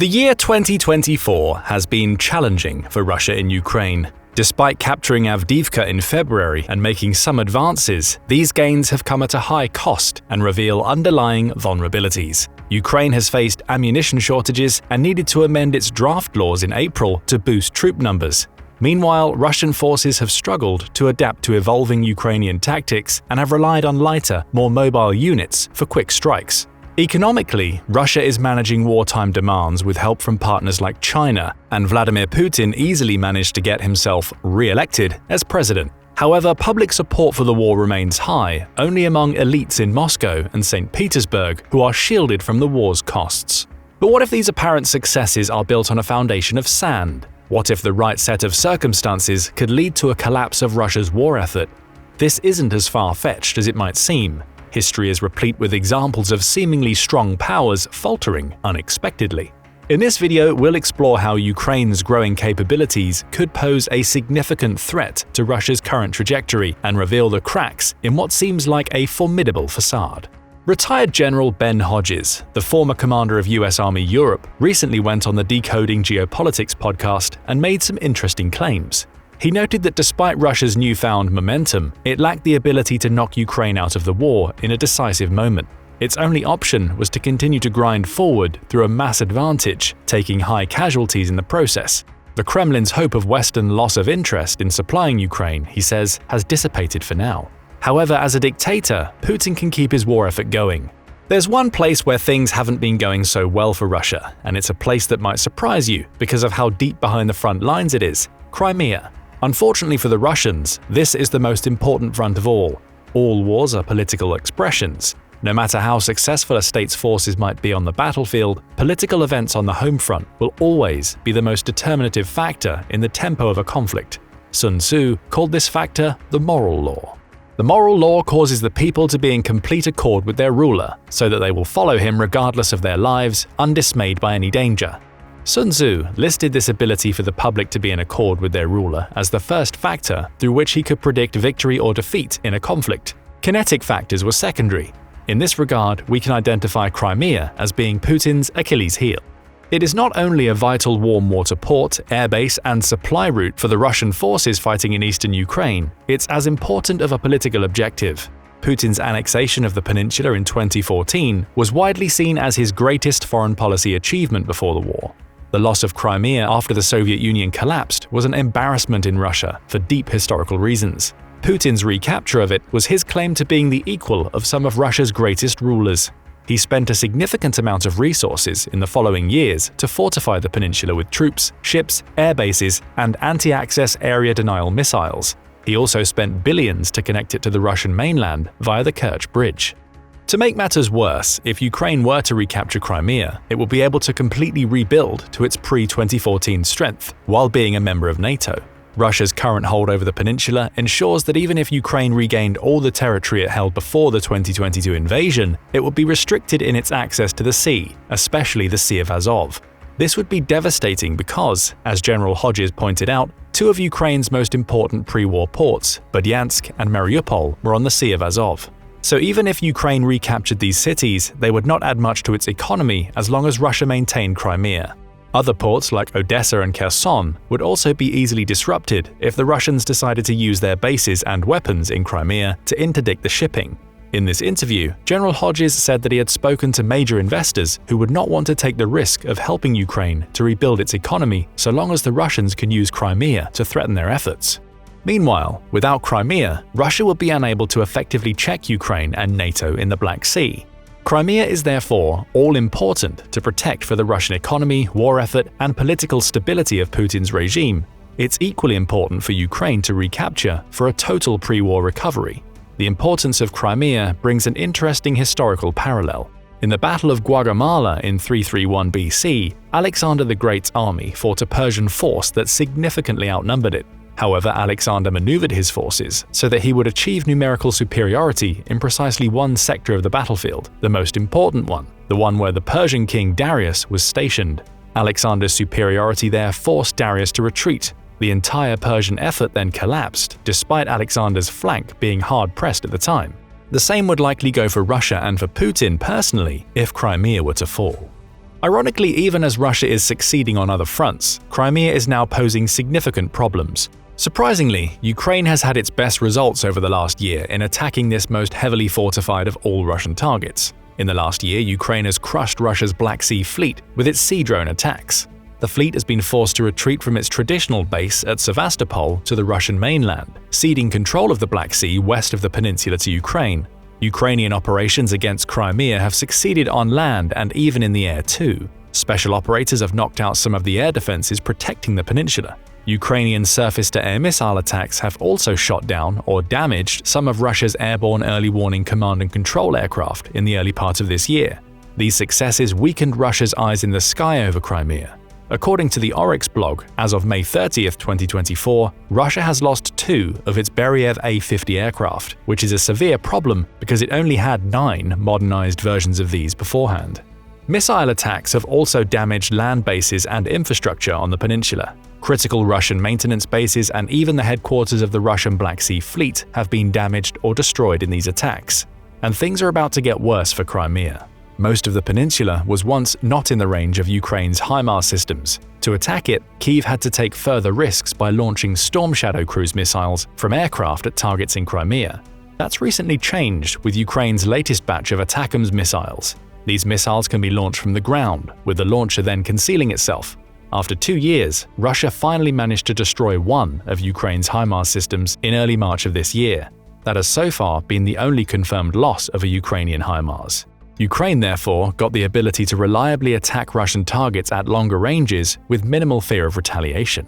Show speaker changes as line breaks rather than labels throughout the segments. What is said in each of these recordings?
The year 2024 has been challenging for Russia in Ukraine. Despite capturing Avdiivka in February and making some advances, these gains have come at a high cost and reveal underlying vulnerabilities. Ukraine has faced ammunition shortages and needed to amend its draft laws in April to boost troop numbers. Meanwhile, Russian forces have struggled to adapt to evolving Ukrainian tactics and have relied on lighter, more mobile units for quick strikes. Economically, Russia is managing wartime demands with help from partners like China, and Vladimir Putin easily managed to get himself re-elected as president. However, public support for the war remains high, only among elites in Moscow and St. Petersburg who are shielded from the war's costs. But what if these apparent successes are built on a foundation of sand? What if the right set of circumstances could lead to a collapse of Russia's war effort? This isn't as far-fetched as it might seem. History is replete with examples of seemingly strong powers faltering unexpectedly. In this video, we'll explore how Ukraine's growing capabilities could pose a significant threat to Russia's current trajectory and reveal the cracks in what seems like a formidable facade. Retired General Ben Hodges, the former commander of US Army Europe, recently went on the Decoding Geopolitics podcast and made some interesting claims. He noted that despite Russia's newfound momentum, it lacked the ability to knock Ukraine out of the war in a decisive moment. Its only option was to continue to grind forward through a mass advantage, taking high casualties in the process. The Kremlin's hope of Western loss of interest in supplying Ukraine, he says, has dissipated for now. However, as a dictator, Putin can keep his war effort going. There's one place where things haven't been going so well for Russia, and it's a place that might surprise you because of how deep behind the front lines it is: Crimea. Unfortunately for the Russians, this is the most important front of all. All wars are political expressions. No matter how successful a state's forces might be on the battlefield, political events on the home front will always be the most determinative factor in the tempo of a conflict. Sun Tzu called this factor the moral law. The moral law causes the people to be in complete accord with their ruler, so that they will follow him regardless of their lives, undismayed by any danger. Sun Tzu listed this ability for the public to be in accord with their ruler as the first factor through which he could predict victory or defeat in a conflict. Kinetic factors were secondary. In this regard, we can identify Crimea as being Putin's Achilles heel. It is not only a vital warm water port, airbase, and supply route for the Russian forces fighting in eastern Ukraine, it's as important of a political objective. Putin's annexation of the peninsula in 2014 was widely seen as his greatest foreign policy achievement before the war. The loss of Crimea after the Soviet Union collapsed was an embarrassment in Russia for deep historical reasons. Putin's recapture of it was his claim to being the equal of some of Russia's greatest rulers. He spent a significant amount of resources in the following years to fortify the peninsula with troops, ships, air bases, and anti-access area denial missiles. He also spent billions to connect it to the Russian mainland via the Kerch Bridge. To make matters worse, if Ukraine were to recapture Crimea, it would be able to completely rebuild to its pre-2014 strength while being a member of NATO. Russia's current hold over the peninsula ensures that even if Ukraine regained all the territory it held before the 2022 invasion, it would be restricted in its access to the sea, especially the Sea of Azov. This would be devastating because, as General Hodges pointed out, two of Ukraine's most important pre-war ports, Berdyansk and Mariupol, were on the Sea of Azov. So even if Ukraine recaptured these cities, they would not add much to its economy as long as Russia maintained Crimea. Other ports like Odessa and Kherson would also be easily disrupted if the Russians decided to use their bases and weapons in Crimea to interdict the shipping. In this interview, General Hodges said that he had spoken to major investors who would not want to take the risk of helping Ukraine to rebuild its economy so long as the Russians can use Crimea to threaten their efforts. Meanwhile, without Crimea, Russia would be unable to effectively check Ukraine and NATO in the Black Sea. Crimea is therefore all-important to protect for the Russian economy, war effort, and political stability of Putin's regime. It's equally important for Ukraine to recapture for a total pre-war recovery. The importance of Crimea brings an interesting historical parallel. In the Battle of Gaugamela in 331 BC, Alexander the Great's army fought a Persian force that significantly outnumbered it. However, Alexander maneuvered his forces so that he would achieve numerical superiority in precisely one sector of the battlefield, the most important one, the one where the Persian king Darius was stationed. Alexander's superiority there forced Darius to retreat. The entire Persian effort then collapsed, despite Alexander's flank being hard-pressed at the time. The same would likely go for Russia and for Putin personally if Crimea were to fall. Ironically, even as Russia is succeeding on other fronts, Crimea is now posing significant problems. Surprisingly, Ukraine has had its best results over the last year in attacking this most heavily fortified of all Russian targets. In the last year, Ukraine has crushed Russia's Black Sea fleet with its sea drone attacks. The fleet has been forced to retreat from its traditional base at Sevastopol to the Russian mainland, ceding control of the Black Sea west of the peninsula to Ukraine. Ukrainian operations against Crimea have succeeded on land and even in the air too. Special operators have knocked out some of the air defenses protecting the peninsula. Ukrainian surface-to-air missile attacks have also shot down or damaged some of Russia's airborne early warning command and control aircraft in the early part of this year. These successes weakened Russia's eyes in the sky over Crimea. According to the Oryx blog, as of May 30, 2024, Russia has lost 2 of its Beriev A-50 aircraft, which is a severe problem because it only had 9 modernized versions of these beforehand. Missile attacks have also damaged land bases and infrastructure on the peninsula. Critical Russian maintenance bases and even the headquarters of the Russian Black Sea Fleet have been damaged or destroyed in these attacks. And things are about to get worse for Crimea. Most of the peninsula was once not in the range of Ukraine's HIMARS systems. To attack it, Kyiv had to take further risks by launching Storm Shadow cruise missiles from aircraft at targets in Crimea. That's recently changed with Ukraine's latest batch of ATACMS missiles. These missiles can be launched from the ground, with the launcher then concealing itself. After 2 years, Russia finally managed to destroy one of Ukraine's HIMARS systems in early March of this year. That has so far been the only confirmed loss of a Ukrainian HIMARS. Ukraine, therefore, got the ability to reliably attack Russian targets at longer ranges with minimal fear of retaliation.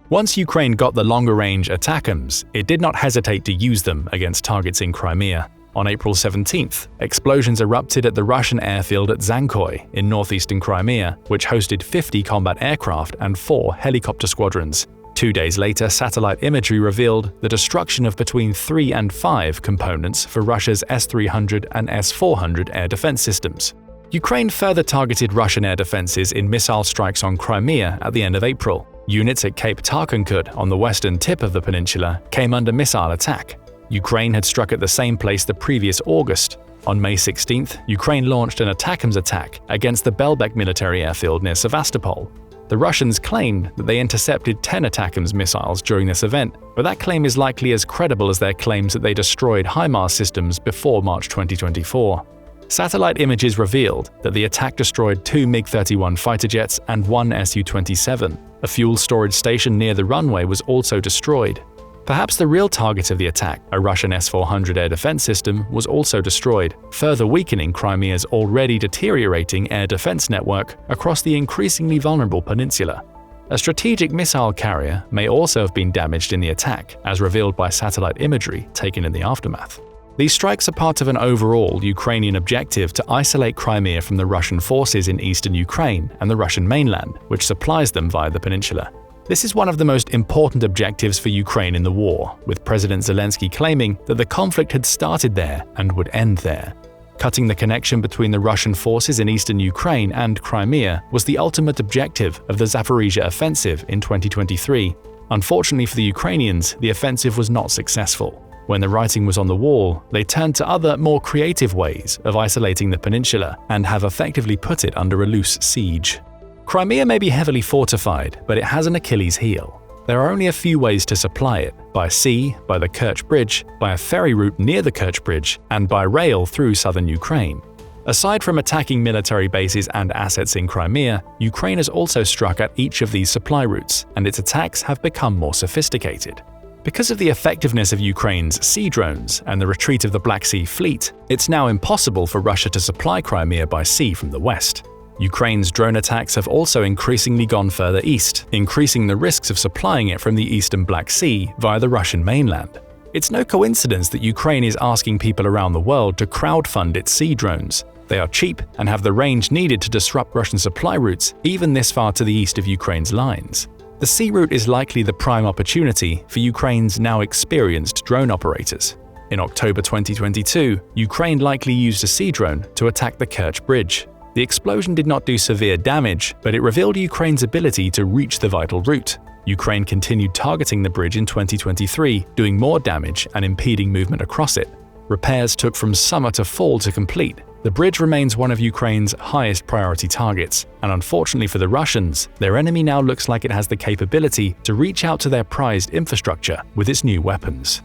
Once Ukraine got the longer-range ATACMS, it did not hesitate to use them against targets in Crimea. On April 17th, explosions erupted at the Russian airfield at Zankoy in northeastern Crimea, which hosted 50 combat aircraft and 4 helicopter squadrons. 2 days later, satellite imagery revealed the destruction of between 3 and 5 components for Russia's S-300 and S-400 air defense systems. Ukraine further targeted Russian air defenses in missile strikes on Crimea at the end of April. Units at Cape Tarkankut on the western tip of the peninsula came under missile attack. Ukraine had struck at the same place the previous August. On May 16th, Ukraine launched an ATACMS attack against the Belbek military airfield near Sevastopol. The Russians claimed that they intercepted 10 ATACMS missiles during this event, but that claim is likely as credible as their claims that they destroyed HIMARS systems before March 2024. Satellite images revealed that the attack destroyed 2 MiG-31 fighter jets and 1 Su-27. A fuel storage station near the runway was also destroyed. Perhaps the real target of the attack, a Russian S-400 air defense system, was also destroyed, further weakening Crimea's already deteriorating air defense network across the increasingly vulnerable peninsula. A strategic missile carrier may also have been damaged in the attack, as revealed by satellite imagery taken in the aftermath. These strikes are part of an overall Ukrainian objective to isolate Crimea from the Russian forces in eastern Ukraine and the Russian mainland, which supplies them via the peninsula. This is one of the most important objectives for Ukraine in the war, with President Zelensky claiming that the conflict had started there and would end there. Cutting the connection between the Russian forces in eastern Ukraine and Crimea was the ultimate objective of the Zaporizhzhia offensive in 2023. Unfortunately for the Ukrainians, the offensive was not successful. When the writing was on the wall, they turned to other, more creative ways of isolating the peninsula and have effectively put it under a loose siege. Crimea may be heavily fortified, but it has an Achilles heel. There are only a few ways to supply it: by sea, by the Kerch Bridge, by a ferry route near the Kerch Bridge, and by rail through southern Ukraine. Aside from attacking military bases and assets in Crimea, Ukraine has also struck at each of these supply routes, and its attacks have become more sophisticated. Because of the effectiveness of Ukraine's sea drones and the retreat of the Black Sea Fleet, it's now impossible for Russia to supply Crimea by sea from the west. Ukraine's drone attacks have also increasingly gone further east, increasing the risks of supplying it from the eastern Black Sea via the Russian mainland. It's no coincidence that Ukraine is asking people around the world to crowdfund its sea drones. They are cheap and have the range needed to disrupt Russian supply routes even this far to the east of Ukraine's lines. The sea route is likely the prime opportunity for Ukraine's now experienced drone operators. In October 2022, Ukraine likely used a sea drone to attack the Kerch Bridge. The explosion did not do severe damage, but it revealed Ukraine's ability to reach the vital route. Ukraine continued targeting the bridge in 2023, doing more damage and impeding movement across it. Repairs took from summer to fall to complete, The bridge remains one of Ukraine's highest priority targets, and unfortunately for the Russians, their enemy now looks like it has the capability to reach out to their prized infrastructure with its new weapons.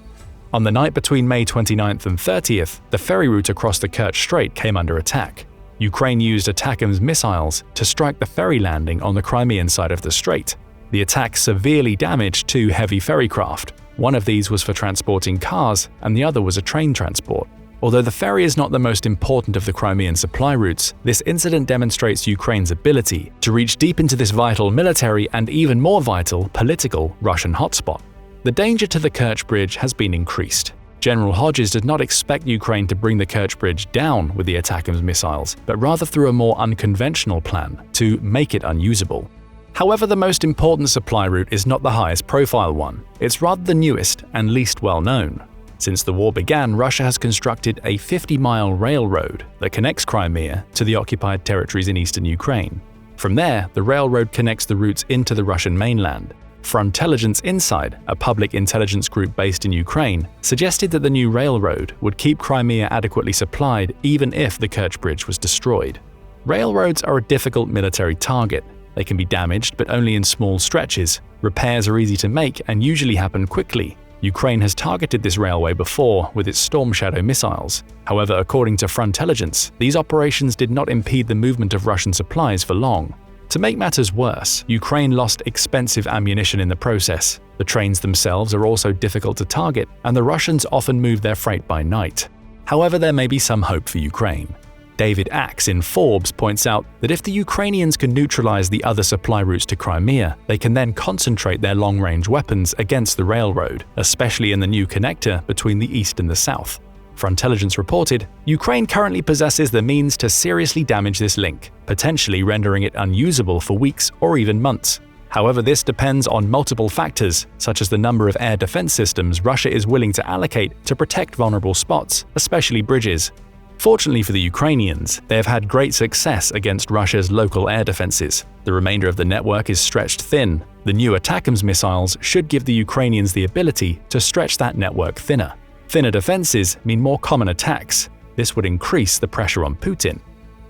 On the night between May 29th and 30th, the ferry route across the Kerch Strait came under attack. Ukraine used ATACMS missiles to strike the ferry landing on the Crimean side of the strait. The attack severely damaged 2 heavy ferry craft. One of these was for transporting cars, and the other was a train transport. Although the ferry is not the most important of the Crimean supply routes, this incident demonstrates Ukraine's ability to reach deep into this vital military and even more vital political Russian hotspot. The danger to the Kerch Bridge has been increased. General Hodges did not expect Ukraine to bring the Kerch Bridge down with the ATACMS missiles, but rather through a more unconventional plan to make it unusable. However, the most important supply route is not the highest profile one, it's rather the newest and least well known. Since the war began, Russia has constructed a 50-mile railroad that connects Crimea to the occupied territories in eastern Ukraine. From there, the railroad connects the routes into the Russian mainland. Frontelligence Inside, a public intelligence group based in Ukraine, suggested that the new railroad would keep Crimea adequately supplied even if the Kerch Bridge was destroyed. Railroads are a difficult military target. They can be damaged, but only in small stretches. Repairs are easy to make and usually happen quickly. Ukraine has targeted this railway before with its Storm Shadow missiles. However, according to Frontelligence, these operations did not impede the movement of Russian supplies for long. To make matters worse, Ukraine lost expensive ammunition in the process. The trains themselves are also difficult to target, and the Russians often move their freight by night. However, there may be some hope for Ukraine. David Axe in Forbes points out that if the Ukrainians can neutralize the other supply routes to Crimea, they can then concentrate their long-range weapons against the railroad, especially in the new connector between the east and the south. Frontelligence reported, Ukraine currently possesses the means to seriously damage this link, potentially rendering it unusable for weeks or even months. However, this depends on multiple factors, such as the number of air defense systems Russia is willing to allocate to protect vulnerable spots, especially bridges. Fortunately for the Ukrainians, they have had great success against Russia's local air defenses. The remainder of the network is stretched thin. The new ATACMS missiles should give the Ukrainians the ability to stretch that network thinner. Thinner defenses mean more common attacks. This would increase the pressure on Putin.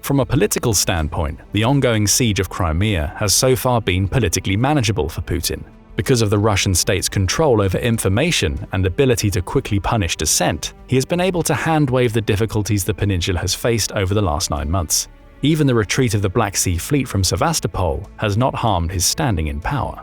From a political standpoint, the ongoing siege of Crimea has so far been politically manageable for Putin. Because of the Russian state's control over information and ability to quickly punish dissent, he has been able to hand-wave the difficulties the peninsula has faced over the last 9 months. Even the retreat of the Black Sea Fleet from Sevastopol has not harmed his standing in power.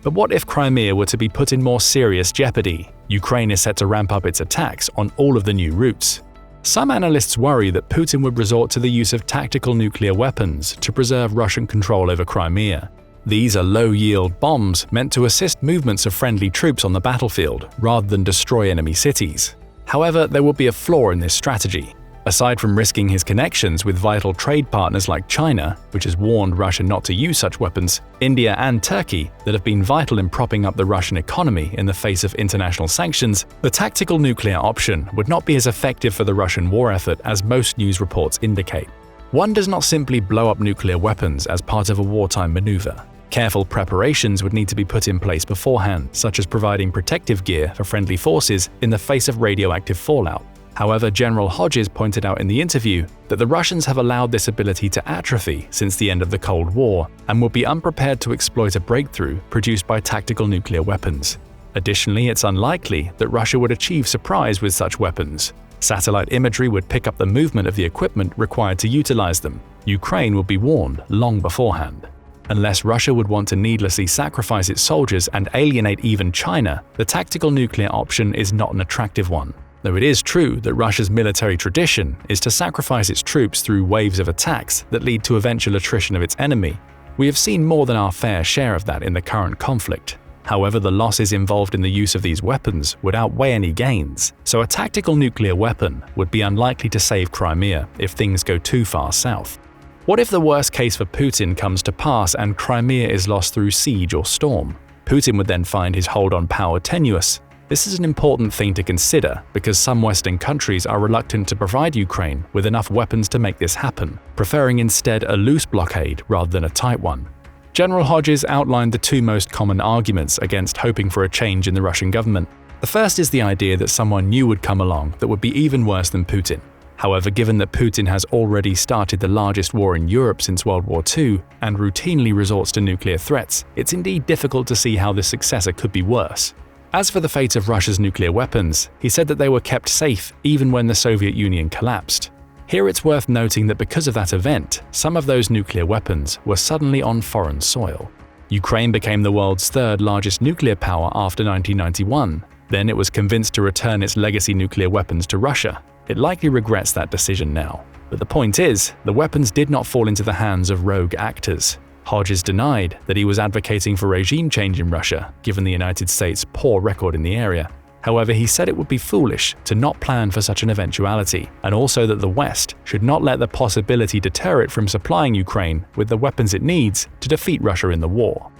But what if Crimea were to be put in more serious jeopardy? Ukraine is set to ramp up its attacks on all of the new routes. Some analysts worry that Putin would resort to the use of tactical nuclear weapons to preserve Russian control over Crimea. These are low-yield bombs meant to assist movements of friendly troops on the battlefield rather than destroy enemy cities. However, there would be a flaw in this strategy. Aside from risking his connections with vital trade partners like China, which has warned Russia not to use such weapons, India and Turkey, that have been vital in propping up the Russian economy in the face of international sanctions, the tactical nuclear option would not be as effective for the Russian war effort as most news reports indicate. One does not simply blow up nuclear weapons as part of a wartime maneuver. Careful preparations would need to be put in place beforehand, such as providing protective gear for friendly forces in the face of radioactive fallout. However, General Hodges pointed out in the interview that the Russians have allowed this ability to atrophy since the end of the Cold War and would be unprepared to exploit a breakthrough produced by tactical nuclear weapons. Additionally, it's unlikely that Russia would achieve surprise with such weapons. Satellite imagery would pick up the movement of the equipment required to utilize them. Ukraine would be warned long beforehand. Unless Russia would want to needlessly sacrifice its soldiers and alienate even China, the tactical nuclear option is not an attractive one. Though it is true that Russia's military tradition is to sacrifice its troops through waves of attacks that lead to eventual attrition of its enemy, we have seen more than our fair share of that in the current conflict. However, the losses involved in the use of these weapons would outweigh any gains, so a tactical nuclear weapon would be unlikely to save Crimea if things go too far south. What if the worst case for Putin comes to pass and Crimea is lost through siege or storm? Putin would then find his hold on power tenuous. This is an important thing to consider because some Western countries are reluctant to provide Ukraine with enough weapons to make this happen, preferring instead a loose blockade rather than a tight one. General Hodges outlined the 2 most common arguments against hoping for a change in the Russian government. The first is the idea that someone new would come along that would be even worse than Putin. However, given that Putin has already started the largest war in Europe since World War II and routinely resorts to nuclear threats, it's indeed difficult to see how this successor could be worse. As for the fate of Russia's nuclear weapons, he said that they were kept safe even when the Soviet Union collapsed. Here it's worth noting that because of that event, some of those nuclear weapons were suddenly on foreign soil. Ukraine became the world's third largest nuclear power after 1991. Then it was convinced to return its legacy nuclear weapons to Russia. It likely regrets that decision now. But the point is, the weapons did not fall into the hands of rogue actors. Hodges denied that he was advocating for regime change in Russia, given the United States' poor record in the area. However, he said it would be foolish to not plan for such an eventuality, and also that the West should not let the possibility deter it from supplying Ukraine with the weapons it needs to defeat Russia in the war.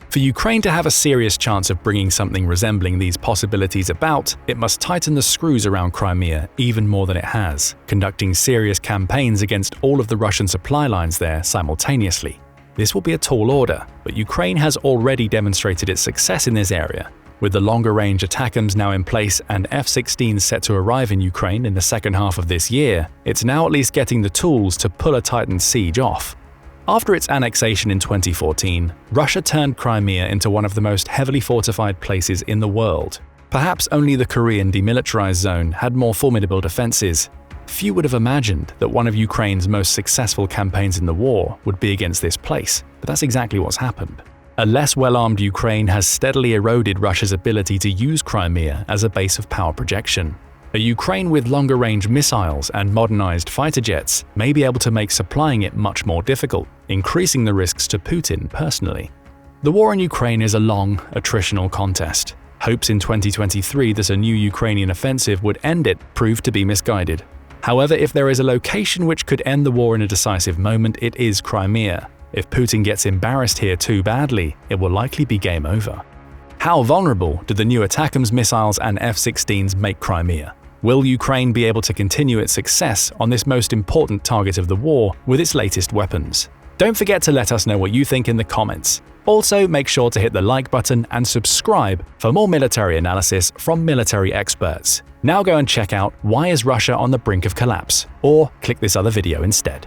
For Ukraine to have a serious chance of bringing something resembling these possibilities about, it must tighten the screws around Crimea even more than it has, conducting serious campaigns against all of the Russian supply lines there simultaneously. This will be a tall order, but Ukraine has already demonstrated its success in this area. With the longer-range ATACMS now in place and F-16s set to arrive in Ukraine in the second half of this year, it's now at least getting the tools to pull a tightened siege off. After its annexation in 2014, Russia turned Crimea into one of the most heavily fortified places in the world. Perhaps only the Korean demilitarized zone had more formidable defenses. Few would have imagined that one of Ukraine's most successful campaigns in the war would be against this place, but that's exactly what's happened. A less well-armed Ukraine has steadily eroded Russia's ability to use Crimea as a base of power projection. A Ukraine with longer-range missiles and modernized fighter jets may be able to make supplying it much more difficult, increasing the risks to Putin personally. The war in Ukraine is a long, attritional contest. Hopes in 2023 that a new Ukrainian offensive would end it proved to be misguided. However, if there is a location which could end the war in a decisive moment, it is Crimea. If Putin gets embarrassed here too badly, it will likely be game over. How vulnerable do the new ATACMS missiles and F-16s make Crimea? Will Ukraine be able to continue its success on this most important target of the war with its latest weapons? Don't forget to let us know what you think in the comments. Also, make sure to hit the like button and subscribe for more military analysis from military experts. Now go and check out Why is Russia on the Brink of Collapse? Or click this other video instead.